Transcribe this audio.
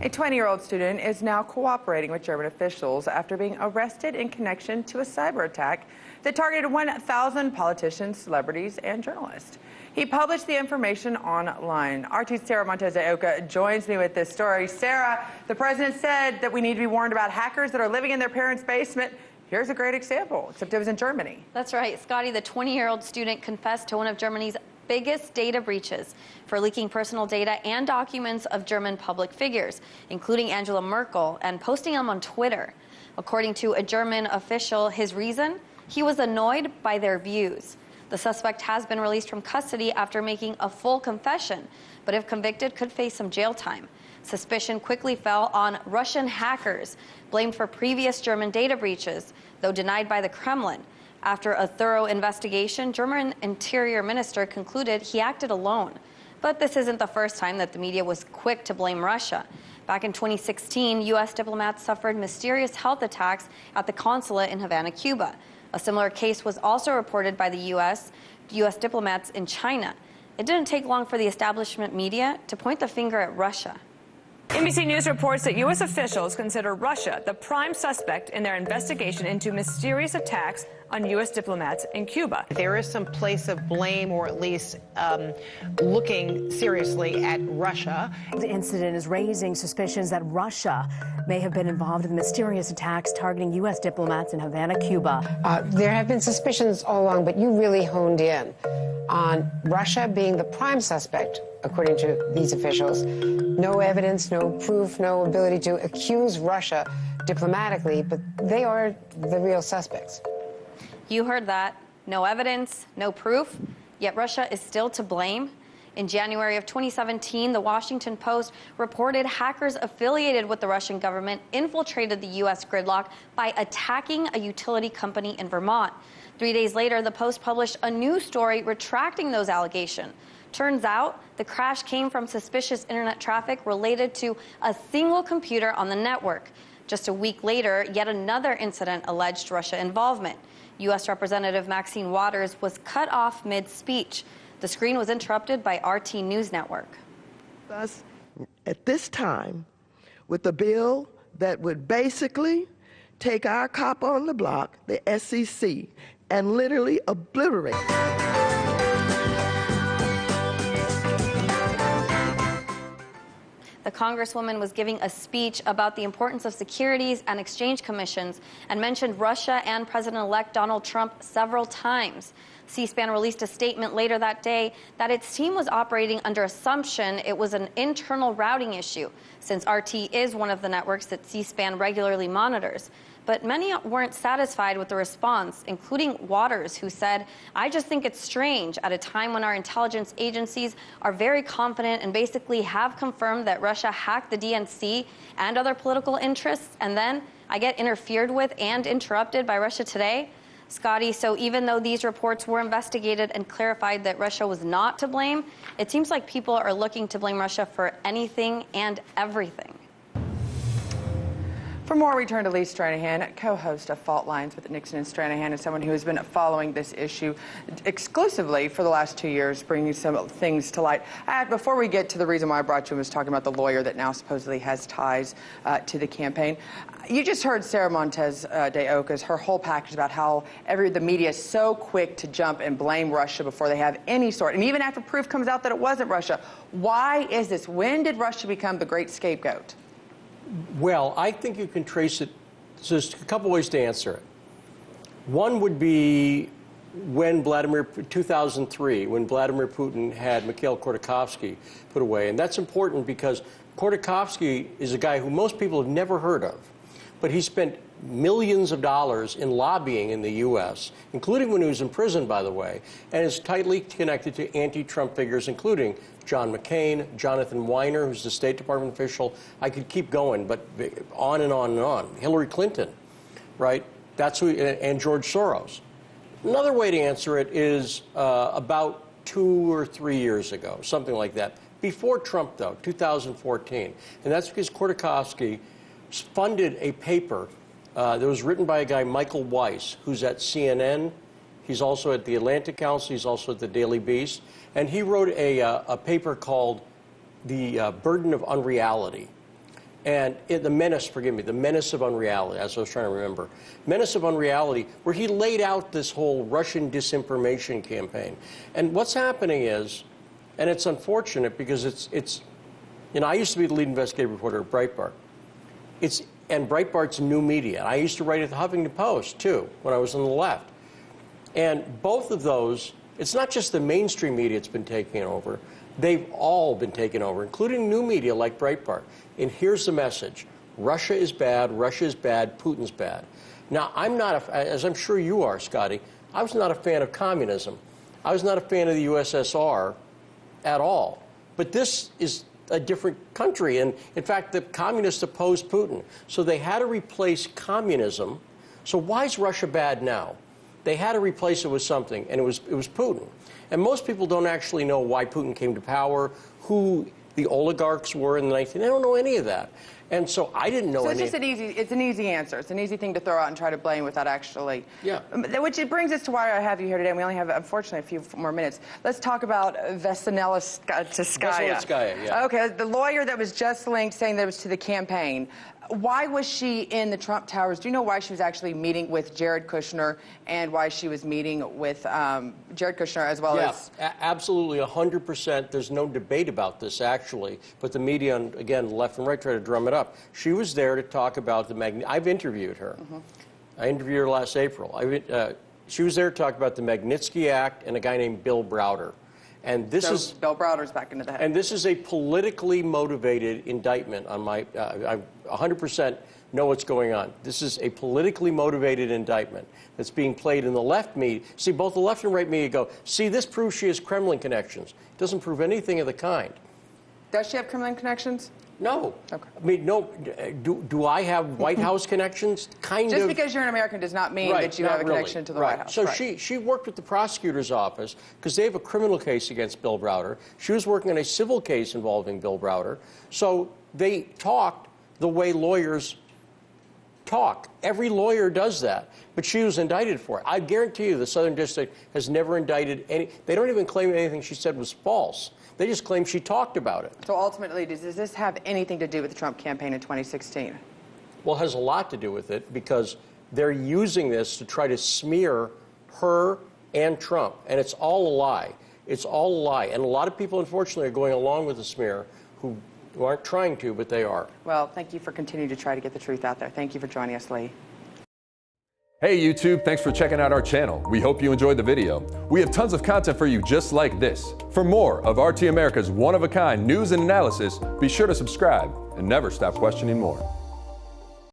A 20-year-old student is now cooperating with German officials after being arrested in connection to a cyber attack that targeted 1,000 politicians, celebrities, and journalists. He published the information online. RT's Sara Montes de Oca joins me with this story. Sarah, the president said that we need to be warned about hackers that are living in their parents' basement. Here's a great example, except it was in Germany. That's right. Scottie, the 20-year-old student, confessed to one of Germany's biggest data breaches for leaking personal data and documents of German public figures, including Angela Merkel, and posting them on Twitter. According to a German official, his reason? He was annoyed by their views. The suspect has been released from custody after making a full confession, but if convicted, could face some jail time. Suspicion quickly fell on Russian hackers, blamed for previous German data breaches, though denied by the Kremlin. After a thorough investigation, German Interior Minister concluded he acted alone. But this isn't the first time that the media was quick to blame Russia. Back in 2016, U.S. diplomats suffered mysterious health attacks at the consulate in Havana, Cuba. A similar case was also reported by the U.S. diplomats in China. It didn't take long for the establishment media to point the finger at Russia. NBC News reports that U.S. officials consider Russia the prime suspect in their investigation into mysterious attacks on U.S. diplomats in Cuba. There is some place of blame, or at least looking seriously at Russia. The incident is raising suspicions that Russia may have been involved in mysterious attacks targeting U.S. diplomats in Havana, Cuba. There have been suspicions all along, but you really honed in on Russia being the prime suspect, according to these officials. No evidence, no proof, no ability to accuse Russia diplomatically, but they are the real suspects. You heard that. No evidence, no proof, yet Russia is still to blame. In January of 2017, the Washington Post reported hackers affiliated with the Russian government infiltrated the U.S. gridlock by attacking a utility company in Vermont. 3 days later, the Post published a new story retracting those allegations. Turns out the crash came from suspicious internet traffic related to a single computer on the network. Just a week later, yet another incident alleged Russia involvement. U.S. Representative Maxine Waters was cut off mid-speech. The screen was interrupted by RT News Network. Thus, at this time, with a bill that would basically take our cop on the block, the SEC, and literally obliterate. The Congresswoman was giving a speech about the importance of Securities and Exchange Commissions and mentioned Russia and President-elect Donald Trump several times. C-SPAN released a statement later that day that its team was operating under assumption it was an internal routing issue, since RT is one of the networks that C-SPAN regularly monitors. But many weren't satisfied with the response, including Waters, who said, "I just think it's strange at a time when our intelligence agencies are very confident and basically have confirmed that Russia hacked the DNC and other political interests, and then I get interfered with and interrupted by Russia today." Scottie, so even though these reports were investigated and clarified that Russia was not to blame, it seems like people are looking to blame Russia for anything and everything. For more, we turn to Lee Stranahan, co-host of Fault Lines with Nixon and Stranahan, and someone who has been following this issue exclusively for the last 2 years, bringing some things to light. Before we get to the reason why I brought you and was talking about the lawyer that now supposedly has ties to the campaign, you just heard Sara Montes de Oca's, her whole package about how the media is so quick to jump and blame Russia before they have any sort, and even after proof comes out that it wasn't Russia. Why is this? When did Russia become the great scapegoat? Well, I think you can trace it. So there's a couple ways to answer it. One would be when 2003, when Vladimir Putin had Mikhail Khodorkovsky put away. And that's important because Khodorkovsky is a guy who most people have never heard of. But he spent millions of dollars in lobbying in the U.S., including when he was in prison, by the way, and is tightly connected to anti-Trump figures, including John McCain, Jonathan Weiner, who's the State Department official. I could keep going, but on and on and on. Hillary Clinton, right? That's who, and George Soros. Another way to answer it is about 2 or 3 years ago, something like that. Before Trump, though, 2014. And that's because Khodorkovsky funded a paper that was written by a guy, Michael Weiss, who's at CNN. He's also at the Atlantic Council. He's also at the Daily Beast. And he wrote a paper called The Burden of Unreality. And the menace of unreality, as I was trying to remember. Menace of unreality, where he laid out this whole Russian disinformation campaign. And what's happening is, and it's unfortunate because it's you know, I used to be the lead investigative reporter at Breitbart. And Breitbart's new media. I used to write at the Huffington Post, too, when I was on the left. And both of those, it's not just the mainstream media that's been taking over. They've all been taken over, including new media like Breitbart. And here's the message. Russia is bad, Putin's bad. Now, I'm not, as I'm sure you are, Scottie, I was not a fan of communism. I was not a fan of the USSR at all. But this is a different country. And in fact, the communists opposed Putin. So they had to replace communism. So why is Russia bad now? They had to replace it with something, and it was Putin. And most people don't actually know why Putin came to power, who the oligarchs were in the 19th. They don't know any of that. And so I didn't know any. So it's an easy answer. It's an easy thing to throw out and try to blame without actually. Yeah. Which it brings us to why I have you here today. And we only have, unfortunately, a few more minutes. Let's talk about Veselnitskaya, yeah. Okay, the lawyer that was just linked, saying that it was to the campaign. Why was she in the Trump Towers? Do you know why she was actually meeting with Jared Kushner and why she was meeting with Jared Kushner as well as? Absolutely, 100%. There's no debate about this, actually. But the media, again, left and right, try to drum it up. She was there to talk about the I've interviewed her. Mm-hmm. I interviewed her last April. She was there to talk about the Magnitsky Act and a guy named Bill Browder. And this is Bill Browder's back into the head. And this is a politically motivated indictment on my. I 100% know what's going on. This is a politically motivated indictment that's being played in the left media. See, both the left and right media go, see, this proves she has Kremlin connections. It doesn't prove anything of the kind. Does she have Kremlin connections? No. Okay. I mean, no. Do I have White House connections? Kind of. Just because you're an American does not mean that you have a connection to the White House. So she worked with the prosecutor's office because they have a criminal case against Bill Browder. She was working on a civil case involving Bill Browder. So they talked the way lawyers talk. Every lawyer does that. But she was indicted for it. I guarantee you the Southern District has never indicted any. They don't even claim anything she said was false. They just claim she talked about it. So ultimately, does this have anything to do with the Trump campaign in 2016? Well, it has a lot to do with it because they're using this to try to smear her and Trump. And it's all a lie. It's all a lie. And a lot of people, unfortunately, are going along with the smear who aren't trying to, but they are. Well, thank you for continuing to try to get the truth out there. Thank you for joining us, Lee. Hey YouTube, thanks for checking out our channel. We hope you enjoyed the video. We have tons of content for you just like this. For more of RT America's one-of-a-kind news and analysis, be sure to subscribe and never stop questioning more.